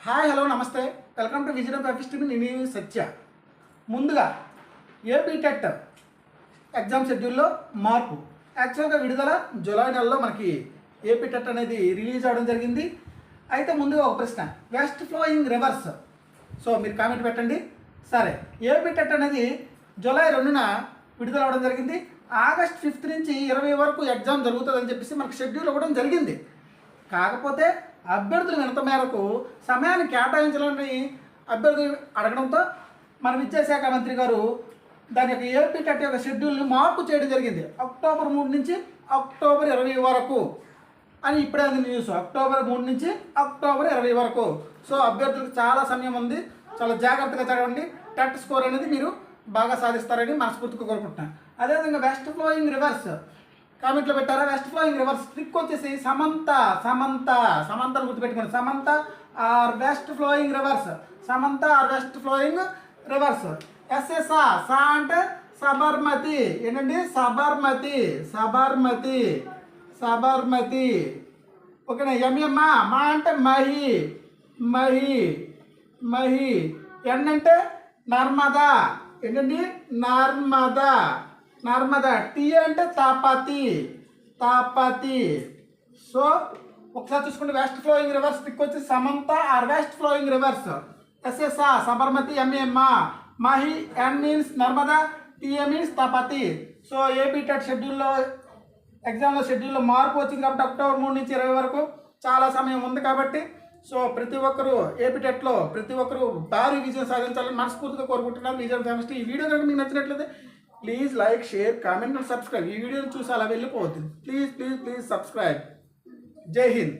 Hi hello నమస్తే welcome to vision of ఎఫిస్టిమ్. నేను సత్య. ముందుగా ఏపీ టెట్ ఎగ్జామ్ షెడ్యూల్లో మార్పు యాక్చువల్గా విడుదల జూలై నెలలో మనకి ఏపీ టెట్ అనేది రిలీజ్ అవ్వడం జరిగింది. అయితే ముందుగా ఒక ప్రశ్న, వెస్ట్ ఫ్లోయింగ్ రివర్స్. సో మీరు కామెంట్ పెట్టండి. సరే, ఏపీ టెట్ అనేది జూలై 2న విడుదల అవ్వడం జరిగింది. ఆగస్ట్ 5 నుంచి 20 వరకు ఎగ్జామ్ జరుగుతుందని చెప్పేసి మనకు షెడ్యూల్ ఇవ్వడం జరిగింది. కాకపోతే అభ్యర్థులు వినత మేరకు సమయాన్ని కేటాయించాలని అభ్యర్థులు అడగడంతో మన విద్యాశాఖ మంత్రి గారు దాని యొక్క ఏపీ టెట్ యొక్క షెడ్యూల్ని మార్పు చేయడం జరిగింది. అక్టోబర్ 3 నుంచి అక్టోబర్ 20 వరకు అని ఇప్పుడే అంది న్యూస్. అక్టోబర్ 3 నుంచి అక్టోబర్ 20 వరకు. సో అభ్యర్థులకు చాలా సమయం ఉంది, చాలా జాగ్రత్తగా చదవండి. టెట్ స్కోర్ అనేది మీరు బాగా సాధిస్తారని మనస్ఫూర్తిగా కోరుకుంటున్నాను. అదేవిధంగా వెస్ట్ ఫ్లోయింగ్ రివర్స్ కామెంట్లో పెట్టారా? వెస్ట్ ఫ్లోయింగ్ రివర్స్ ట్రిక్ వచ్చేసి సమంతను గుర్తుపెట్టుకోండి. Samantha are west flowing rivers. Samantha are west flowing rivers. ఎస్ఎస్ఆ సా అంటే సబర్మతి. ఏంటండి? సబర్మతి. ఓకేనా? ఎంఎమ్మా మా అంటే మహి. ఎన్ అంటే నర్మదా. ఏంటండి? నర్మదా. టీ అంటే తాపతి. సో ఒకసారి చూసుకుంటే వెస్ట్ ఫ్లోయింగ్ రివర్స్ పిక్ వచ్చి Samantha are west flowing rivers. ఎస్ఎస్ఆ సబర్మతి, ఎంఏమ్మా Mahi, N means Narmada, TA means Tapati. So AP TET షెడ్యూల్లో ఎగ్జామ్లో షెడ్యూల్లో మార్పు వచ్చింది కాబట్టి అక్టోబర్ 3 నుంచి 20 వరకు చాలా సమయం ఉంది కాబట్టి సో ప్రతి ఒక్కరూ ఏపీ టెట్లో ప్రతి ఒక్కరూ భారీ విజయం సాధించాలని మనస్ఫూర్తిగా కోరుకుంటున్నాను. విజయం ఫేమస్. ఈ వీడియో కనుక మీకు నచ్చినట్లయితే please like, share, comment and subscribe. ఈ వీడియోని చూసి అలా వెళ్ళిపోవద్దు. Please subscribe. జై హింద్.